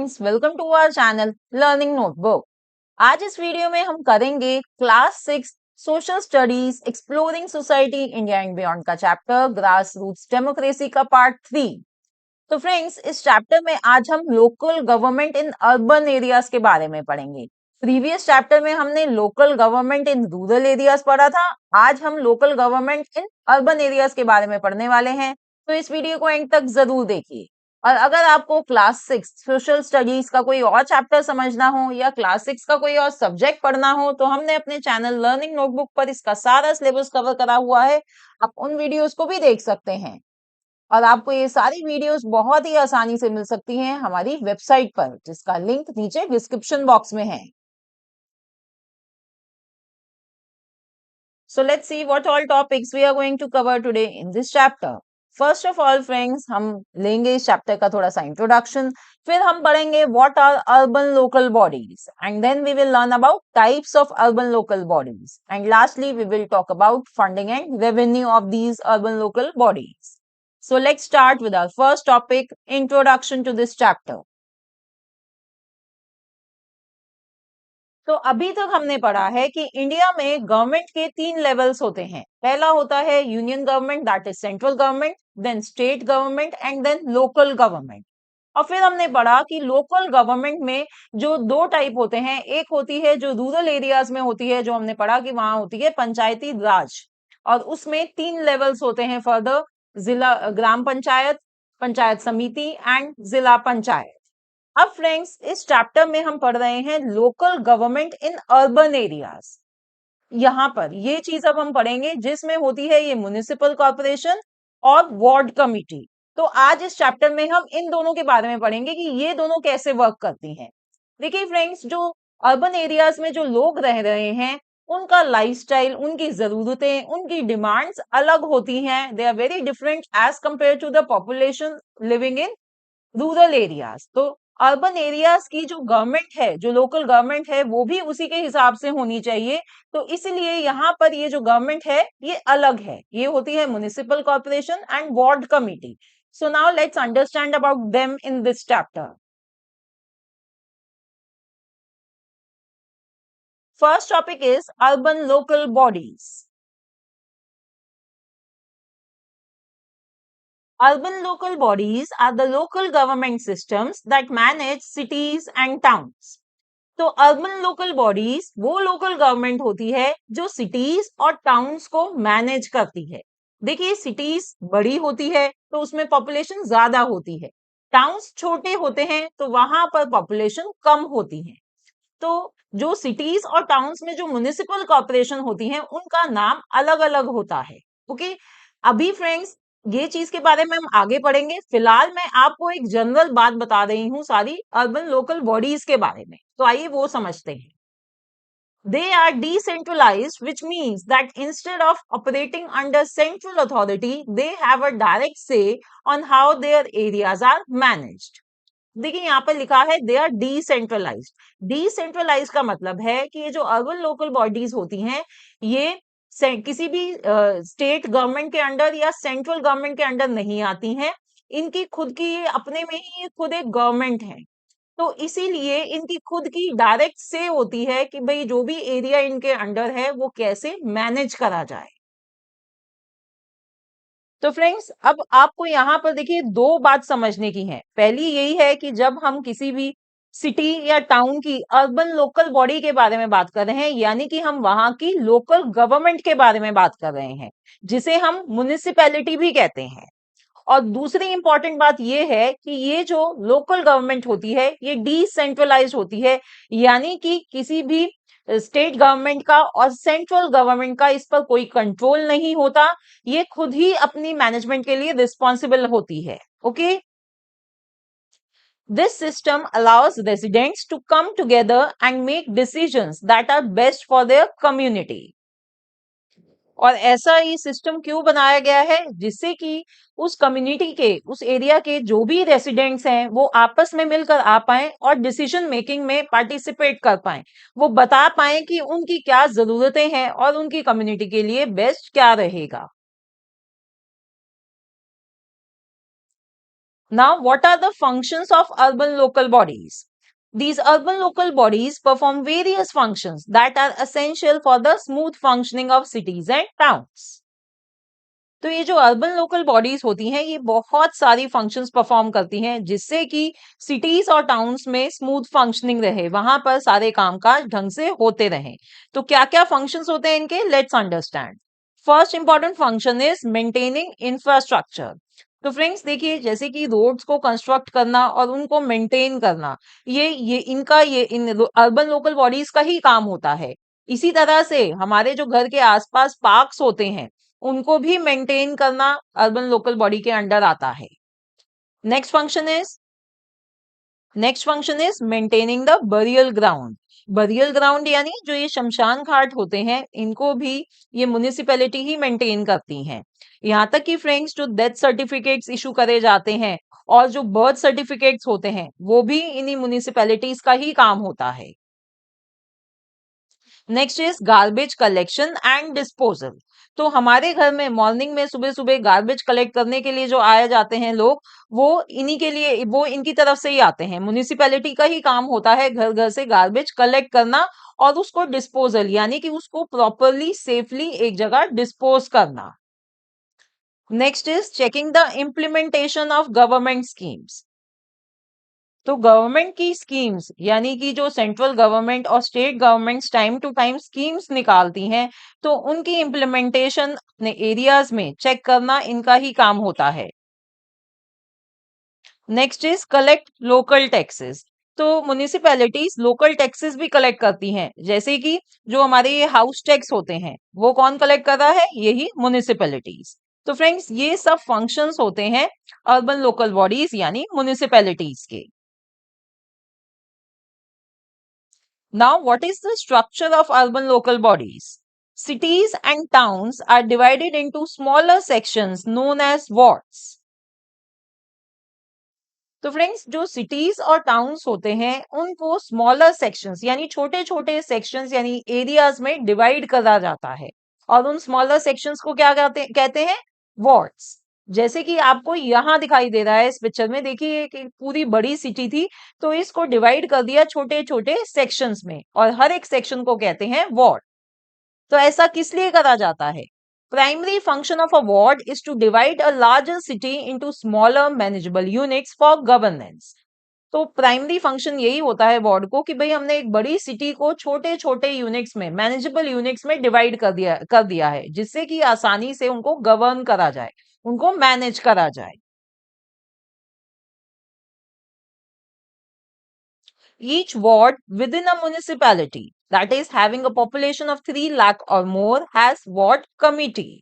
Friends, welcome to our channel learning notebook. आज इस video में हम करेंगे class 6 social studies exploring society India and beyond का चैप्टर ग्रास रूट्स डेमोक्रेसी का पार्ट 3। तो फ्रेंड्स, इस चैप्टर में आज हम local government in urban areas के बारे में पढ़ेंगे। प्रीवियस चैप्टर में हमने local government in rural areas पढ़ा था। आज हम local government in urban areas के बारे में पढ़ने वाले हैं, तो इस वीडियो को एंड तक जरूर देखिए। और अगर आपको क्लास 6 सोशल स्टडीज का कोई और चैप्टर समझना हो या क्लास 6 का कोई और सब्जेक्ट पढ़ना हो, तो हमने अपने चैनल लर्निंग नोटबुक पर इसका सारा सिलेबस कवर करा हुआ है। आप उन वीडियोस को भी देख सकते हैं और आपको ये सारी वीडियोस बहुत ही आसानी से मिल सकती हैं हमारी वेबसाइट पर, जिसका लिंक नीचे डिस्क्रिप्शन बॉक्स में है। So let's see what all topics we are going to cover today in this chapter. First of all friends, हम लेंगे इस चैप्टर का थोड़ा सा इंट्रोडक्शन, फिर हम पढ़ेंगे what are urban local bodies, and then we will learn about types of urban local bodies, and lastly we will talk about funding and revenue of these urban local bodies. So let's start with our first topic, introduction to this chapter. तो अभी तक हमने पढ़ा है कि India में government के 3 levels होते हैं। पहला होता है union government, that is central government, then state government and then local government. और फिर हमने पढ़ा कि लोकल गवर्नमेंट में जो 2 टाइप होते हैं, एक होती है जो रूरल एरियाज में होती है, जो हमने पढ़ा कि वहां होती है पंचायती राज, और उसमें 3 लेवल्स होते हैं फर्दर, जिला ग्राम पंचायत, पंचायत समिति एंड जिला पंचायत। अब फ्रेंड्स, इस चैप्टर में हम पढ़ रहे हैं local government in urban areas. यहाँ पर ये चीज अब हम पढ़ेंगे जिसमें होती है ये म्युनिसिपल कॉर्पोरेशन और वार्ड कमिटी। तो आज इस चैप्टर में हम इन दोनों के बारे में पढ़ेंगे कि ये दोनों कैसे वर्क करती हैं। देखिए फ्रेंड्स, जो अर्बन एरियाज में जो लोग रह रहे हैं, उनका लाइफस्टाइल, उनकी जरूरतें, उनकी डिमांड्स अलग होती हैं। They are very different as compare to the population living in rural areas. तो अर्बन एरियाज की जो गवर्नमेंट है, जो लोकल गवर्नमेंट है, वो भी उसी के हिसाब से होनी चाहिए। तो इसलिए यहाँ पर ये जो गवर्नमेंट है ये अलग है, ये होती है municipal corporation and ward committee. So now let's understand about them in this chapter. First topic is urban local bodies. Urban local bodies are the local government systems that manage cities and towns. तो urban local bodies वो local government होती है जो cities और towns को manage करती है। देखिए, सिटीज बड़ी होती है तो उसमें पॉपुलेशन ज्यादा होती है, टाउन्स छोटे होते हैं तो वहां पर पॉपुलेशन कम होती है। तो जो सिटीज और टाउन्स में जो म्युनिसिपल कॉर्पोरेशन होती हैं, उनका नाम अलग अलग होता है। ओके, अभी फ्रेंड्स ये चीज के बारे में हम आगे पढ़ेंगे। फिलहाल मैं आपको एक जनरल बात बता रही हूँ सारी अर्बन लोकल बॉडीज के बारे में, तो आइए वो समझते हैं। They are decentralized, which means that instead of operating under central authority, they have a direct say on how their areas are managed. देखिए, यहाँ पर लिखा है दे आर डिसेंट्रलाइज्ड। डिसेंट्रलाइज का मतलब है कि ये जो अर्बन लोकल बॉडीज होती हैं, ये किसी भी स्टेट गवर्नमेंट के अंडर या सेंट्रल गवर्नमेंट के अंडर नहीं आती हैं। इनकी खुद की अपने में ही ये खुद एक गवर्नमेंट है। तो इसीलिए इनकी खुद की डायरेक्ट से होती है कि भाई जो भी एरिया इनके अंडर है वो कैसे मैनेज करा जाए। तो फ्रेंड्स, अब आपको यहाँ पर देखिए 2 बात समझने की है। पहली यही है कि जब हम किसी भी सिटी या टाउन की अर्बन लोकल बॉडी के बारे में बात कर रहे हैं, यानी कि हम वहां की लोकल गवर्नमेंट के बारे में बात कर रहे हैं, जिसे हम म्युनिसिपैलिटी भी कहते हैं। और दूसरी इंपॉर्टेंट बात यह है कि ये जो लोकल गवर्नमेंट होती है ये डिसेंट्रलाइज होती है, यानी कि किसी भी स्टेट गवर्नमेंट का और सेंट्रल गवर्नमेंट का इस पर कोई कंट्रोल नहीं होता। ये खुद ही अपनी मैनेजमेंट के लिए रिस्पॉन्सिबल होती है। Okay, this system allows residents to come together and make decisions that are best for their community. और ऐसा ये सिस्टम क्यों बनाया गया है, जिससे कि उस कम्युनिटी के, उस एरिया के जो भी रेसिडेंट्स हैं, वो आपस में मिलकर आ पाए और डिसीजन मेकिंग में पार्टिसिपेट कर पाए। वो बता पाए कि उनकी क्या जरूरतें हैं और उनकी कम्युनिटी के लिए बेस्ट क्या रहेगा। Now, what are the functions of urban local bodies? These urban local bodies perform various functions that are essential for the smooth functioning of cities and towns. तो ये जो अर्बन लोकल बॉडीज होती हैं ये बहुत सारी फंक्शंस परफॉर्म करती हैं जिससे कि सिटीज और टाउन्स में स्मूथ फंक्शनिंग रहे, वहां पर सारे कामकाज ढंग से होते रहे। तो क्या क्या फंक्शंस होते हैं इनके, let's understand. First important function is maintaining infrastructure. तो फ्रेंड्स देखिए, जैसे कि रोड्स को कंस्ट्रक्ट करना और उनको मेंटेन करना, ये इन अर्बन लोकल बॉडीज का ही काम होता है। इसी तरह से हमारे जो घर के आसपास पार्क्स होते हैं उनको भी मेंटेन करना अर्बन लोकल बॉडी के अंडर आता है। Next function is next function is maintaining the burial ground. Burial ground यानी जो ये शमशान घाट होते हैं इनको भी ये म्युनिसिपैलिटी ही मेंटेन करती हैं। यहाँ तक कि फ्रेंड्स जो डेथ सर्टिफिकेट्स इशू करे जाते हैं और जो बर्थ सर्टिफिकेट्स होते हैं वो भी इन्हीं म्युनिसिपैलिटीज का ही काम होता है। Next is garbage collection and disposal. तो हमारे घर में मॉर्निंग में सुबह सुबह गार्बेज कलेक्ट करने के लिए जो आए जाते हैं लोग, वो इन्हीं के लिए, वो इनकी तरफ से ही आते हैं। म्युनिसिपैलिटी का ही काम होता है घर घर से गार्बेज कलेक्ट करना और उसको डिस्पोजल यानी कि उसको प्रॉपरली सेफली एक जगह डिस्पोज करना। Next is checking the implementation of government schemes. तो गवर्नमेंट की स्कीम्स यानी कि जो सेंट्रल गवर्नमेंट और state governments time to time schemes निकालती हैं, तो उनकी इम्प्लीमेंटेशन अपने एरियाज में चेक करना इनका ही काम होता है। Next is collect local taxes. तो म्युनिसिपैलिटीज लोकल टैक्सेस भी कलेक्ट करती हैं, जैसे कि जो हमारे ये हाउस टैक्स होते हैं वो कौन कलेक्ट कर रहा है, यही म्युनिसिपैलिटीज। तो फ्रेंड्स ये सब फंक्शंस होते हैं अर्बन लोकल बॉडीज यानी म्युनिसिपैलिटीज के। Now, what is the structure of urban local bodies? Cities and towns are divided into smaller sections known as wards. तो फ्रेंड्स जो सिटीज और टाउन्स होते हैं उनको स्मॉलर सेक्शंस यानी छोटे छोटे सेक्शंस यानी एरियाज में डिवाइड करा जाता है और उन स्मॉलर सेक्शंस को क्या कहते हैं, वार्ड्स। जैसे कि आपको यहाँ दिखाई दे रहा है इस पिक्चर में, देखिए कि पूरी बड़ी सिटी थी तो इसको डिवाइड कर दिया छोटे छोटे सेक्शंस में और हर एक सेक्शन को कहते हैं वार्ड। तो ऐसा किस लिए करा जाता है? Primary function of a ward is to divide a larger city into smaller manageable units for governance. तो प्राइमरी फंक्शन यही होता है वार्ड को कि भाई हमने एक बड़ी सिटी को छोटे छोटे यूनिट्स में, मैनेजेबल यूनिट्स में डिवाइड कर दिया है जिससे कि आसानी से उनको गवर्न करा जाए, उनको मैनेज करा जाए। Each ward within a municipality that is having a population of 3 lakh or more has ward committee.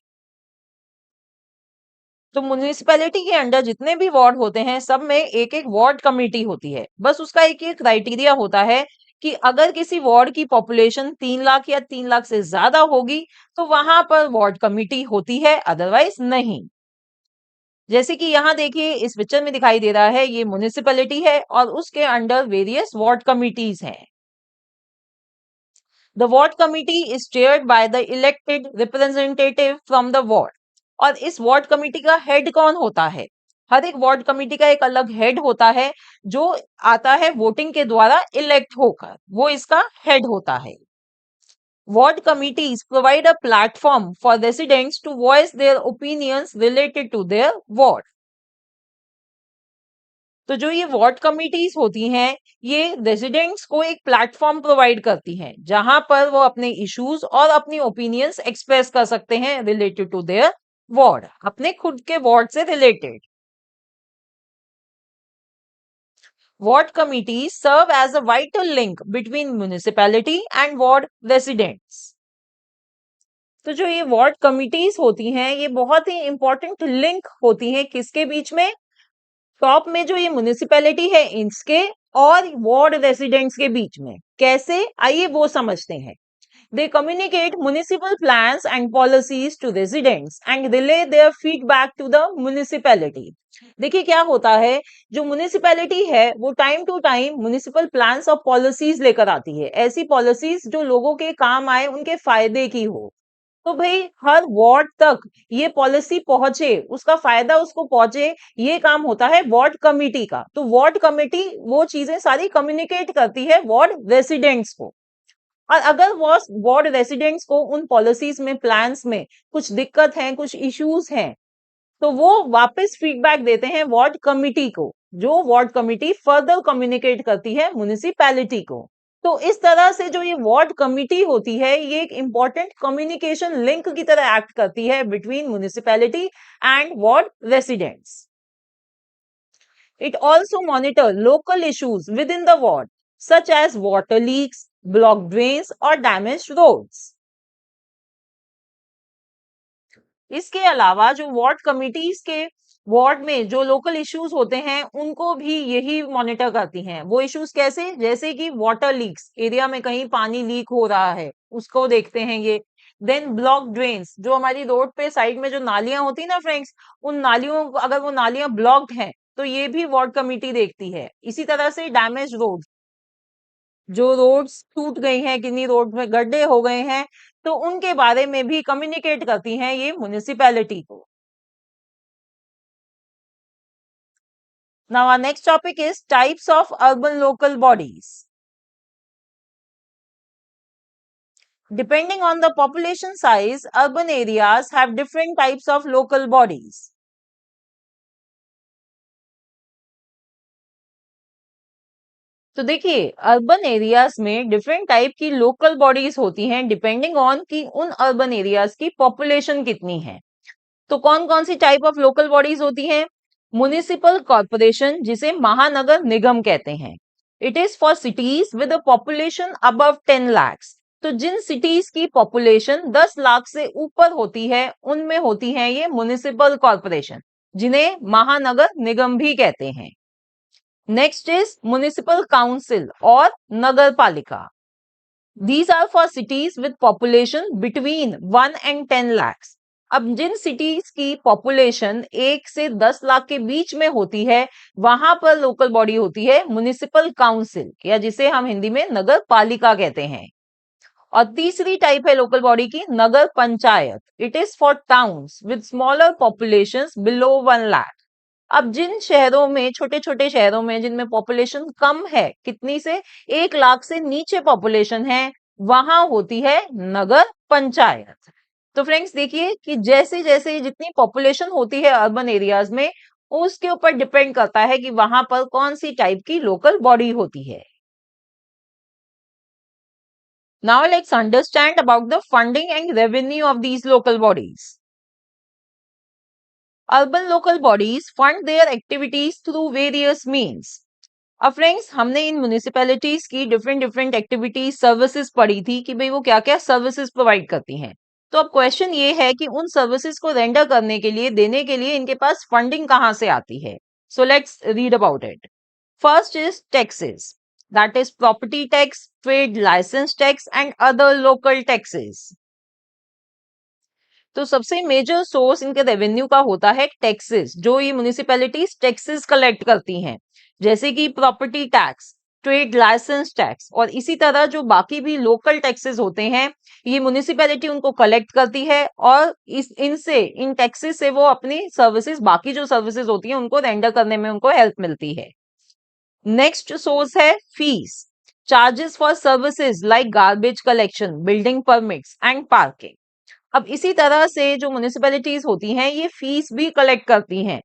तो म्युनिसिपैलिटी के अंडर जितने भी वार्ड होते हैं सब में एक एक वार्ड कमेटी होती है। बस उसका एक ही क्राइटेरिया होता है कि अगर किसी वार्ड की पॉपुलेशन 3 लाख या 3 लाख से ज्यादा होगी तो वहां पर वार्ड कमेटी होती है, अदरवाइज नहीं। जैसे कि यहाँ देखिए इस पिक्चर में दिखाई दे रहा है ये म्युनिसिपैलिटी है और उसके अंडर वेरियस वार्ड कमिटीज हैं। The ward committee is chaired by the elected representative from the ward. और इस वार्ड कमेटी का हेड कौन होता है? हर एक वार्ड कमेटी का एक अलग हेड होता है जो आता है वोटिंग के द्वारा इलेक्ट होकर, वो इसका हेड होता है। Ward committees provide a platform for residents to voice their opinions related to their ward. तो जो ये वार्ड कमिटीज होती हैं ये रेजिडेंट्स को एक प्लेटफॉर्म प्रोवाइड करती हैं जहां पर वो अपने इश्यूज और अपनी ओपिनियंस एक्सप्रेस कर सकते हैं रिलेटेड टू देयर वार्ड, अपने खुद के वार्ड से related. Ward committees serve as a vital link between municipality and ward residents. तो जो ये वार्ड कमिटीज होती हैं ये बहुत ही इंपॉर्टेंट लिंक होती हैं किसके बीच में? टॉप में जो ये म्युनिसिपैलिटी है इसके और वार्ड रेसिडेंट्स के बीच में। कैसे, आइए वो समझते हैं। They communicate municipal plans and policies to residents and relay their feedback to the municipality. देखिए क्या होता है, जो म्युनिसिपैलिटी है वो time to time municipal plans और पॉलिसीज लेकर आती है, ऐसी पॉलिसीज जो लोगों के काम आए, उनके फायदे की हो। तो भाई हर वार्ड तक ये पॉलिसी पहुंचे, उसका फायदा उसको पहुंचे, ये काम होता है वार्ड कमेटी का। तो वार्ड कमेटी वो चीजें सारी कम्युनिकेट करती है वार्ड रेसिडेंट्स को। और अगर वो वार्ड रेसिडेंट्स को उन पॉलिसीज में, प्लान्स में कुछ दिक्कत है, कुछ इश्यूज हैं, तो वो वापस फीडबैक देते हैं वार्ड कमिटी को, जो वार्ड कमिटी फर्दर कम्युनिकेट करती है म्युनिसिपैलिटी को। तो इस तरह से जो ये वार्ड कमिटी होती है, ये एक इंपॉर्टेंट कम्युनिकेशन लिंक की तरह एक्ट करती है between municipality and ward residents. It also monitor local issues within the ward, such as water leaks, blocked drains or damaged roads. इसके अलावा जो वार्ड कमिटीज के वार्ड में जो लोकल इश्यूज होते हैं, उनको भी यही मॉनिटर करती हैं। वो इश्यूज कैसे? जैसे कि वाटर लीक्स, एरिया में कहीं पानी लीक हो रहा है, उसको देखते हैं ये। देन ब्लॉक ड्रेन्स, जो हमारी रोड पे साइड में जो नालियां होती है ना फ्रेंड्स, उन नालियों को, अगर वो नालियां ब्लॉक्ड हैं, तो ये भी वार्ड कमिटी देखती है। इसी तरह से डैमेज रोड, जो रोड्स टूट गई हैं, किन्हीं रोड में गड्ढे हो गए हैं, तो उनके बारे में भी कम्युनिकेट करती हैं ये म्युनिसिपैलिटी को। Now our next topic is types of urban local bodies. Depending on the population size, urban areas have different types of local bodies. तो देखिए, अर्बन एरियाज में डिफरेंट टाइप की लोकल बॉडीज होती हैं, डिपेंडिंग ऑन कि उन urban areas की population कितनी है। तो कौन कौन सी टाइप ऑफ लोकल बॉडीज होती हैं? म्युनिसिपल कॉर्पोरेशन, जिसे महानगर निगम कहते हैं। It is for cities with a population above 10 lakhs। तो जिन सिटीज की पॉपुलेशन 10 लाख से ऊपर होती है, उनमें होती है ये म्युनिसिपल कॉर्पोरेशन, जिन्हें महानगर निगम भी कहते हैं। नेक्स्ट इज म्युनिसिपल काउंसिल और नगर पालिका। These are for cities with population between 1 and 10 lakhs। अब जिन सिटीज की पॉपुलेशन 1 से 10 लाख के बीच में होती है, वहां पर लोकल बॉडी होती है म्युनिसिपल काउंसिल, या जिसे हम हिंदी में नगर पालिका कहते हैं। और तीसरी टाइप है लोकल बॉडी की, नगर panchayat. It is for towns with smaller population below 1 lakh. अब जिन शहरों में, छोटे छोटे शहरों में जिनमें पॉपुलेशन कम है, कितनी से? 1 लाख से नीचे पॉपुलेशन है, वहां होती है नगर पंचायत। तो फ्रेंड्स देखिए कि जैसे जैसे जितनी पॉपुलेशन होती है अर्बन एरियाज में, उसके ऊपर डिपेंड करता है कि वहां पर कौन सी टाइप की लोकल बॉडी होती है। Now let's understand about the funding and revenue of these local bodies. Urban local bodies fund their activities through various means. अब फ्रेंड्स, हमने इन म्युनिसिपैलिटीज की डिफरेंट डिफरेंट एक्टिविटीज, सर्विसेज पढ़ी थी कि भाई वो क्या क्या सर्विसेज प्रोवाइड करती हैं। तो अब क्वेश्चन ये है कि उन सर्विसेज को रेंडर करने के लिए, देने के लिए इनके पास फंडिंग कहां से आती है। So let's read about it. First is taxes, that is property tax, trade license tax and other local taxes. तो सबसे मेजर सोर्स इनके रेवेन्यू का होता है टैक्सेस, जो ये म्युनिसिपैलिटीज टैक्सेस कलेक्ट करती हैं, जैसे कि property tax, trade license tax, और इसी तरह जो बाकी भी लोकल टैक्सेस होते हैं, ये म्युनिसिपैलिटी उनको कलेक्ट करती है, और इनसे, इन टैक्सेस से वो अपनी सर्विसेज, बाकी जो सर्विसेज होती हैं, उनको रेंडर करने में उनको हेल्प मिलती है। नेक्स्ट सोर्स है fees, charges for services like garbage collection, building permits and parking. अब इसी तरह से जो म्युनिसिपैलिटीज होती हैं, ये फीस भी कलेक्ट करती हैं।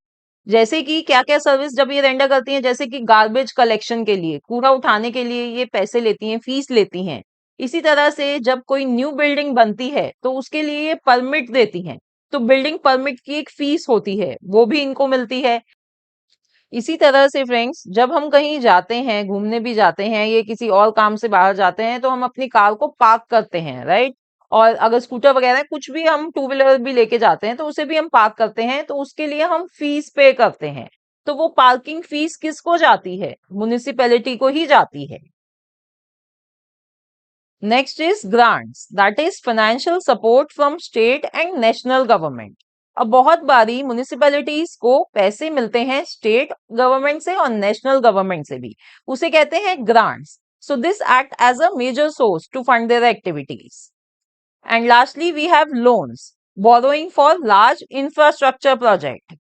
जैसे कि क्या क्या सर्विस जब ये रेंडर करती हैं, जैसे कि गार्बेज कलेक्शन के लिए, कूड़ा उठाने के लिए ये पैसे लेती हैं, फीस लेती हैं। इसी तरह से जब कोई न्यू बिल्डिंग बनती है, तो उसके लिए ये परमिट देती हैं, तो बिल्डिंग परमिट की एक फीस होती है, वो भी इनको मिलती है। इसी तरह से फ्रेंड्स, जब हम कहीं जाते हैं, घूमने भी जाते हैं, ये किसी और काम से बाहर जाते हैं, तो हम अपनी कार को पार्क करते हैं, राइट। और अगर स्कूटर वगैरह कुछ भी, हम टू व्हीलर भी लेके जाते हैं, तो उसे भी हम पार्क करते हैं, तो उसके लिए हम फीस पे करते हैं। तो वो पार्किंग फीस किसको जाती है? म्युनिसिपैलिटी को ही जाती है। Next is grants, that is financial support from state and national government. अब बहुत बारी म्युनिसिपैलिटीज को पैसे मिलते हैं स्टेट गवर्नमेंट से और नेशनल गवर्नमेंट से भी, उसे कहते हैं grants. So this act as a major source to fund their activities. And lastly we have loans, borrowing for large infrastructure project.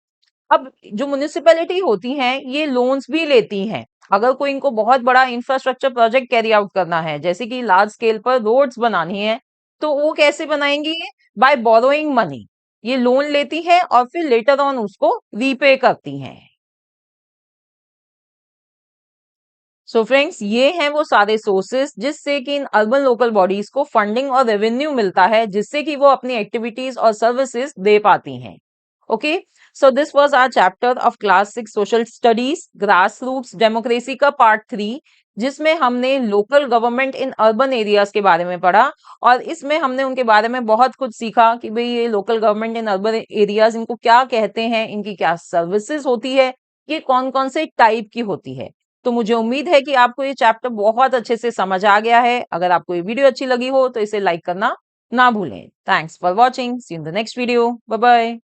अब जो म्युनिसिपैलिटी होती हैं ये लोन्स भी लेती हैं अगर कोई इनको बहुत बड़ा इंफ्रास्ट्रक्चर प्रोजेक्ट कैरी आउट करना है, जैसे कि लार्ज स्केल पर रोड्स बनानी है, तो वो कैसे बनाएंगी? बाय बोरोइंग मनी, ये लोन लेती है और फिर लेटर ऑन उसको रीपे करती हैं। सो फ्रेंड्स, ये हैं वो सारे सोर्सेस जिससे कि इन अर्बन लोकल बॉडीज को फंडिंग और रेवेन्यू मिलता है, जिससे कि वो अपनी एक्टिविटीज और सर्विसेज दे पाती हैं। Okay, so this was our chapter of class 6 social studies grass roots democracy का पार्ट 3, जिसमें हमने local government in urban areas के बारे में पढ़ा। और इसमें हमने उनके बारे में बहुत कुछ सीखा कि भाई ये local government in urban areas इनको क्या कहते हैं, इनकी क्या सर्विसेज होती है, ये कौन कौन से टाइप की होती है। तो मुझे उम्मीद है कि आपको ये चैप्टर बहुत अच्छे से समझ आ गया है। अगर आपको ये वीडियो अच्छी लगी हो तो इसे लाइक करना ना भूलें। Thanks for watching, see you in the next video, bye bye.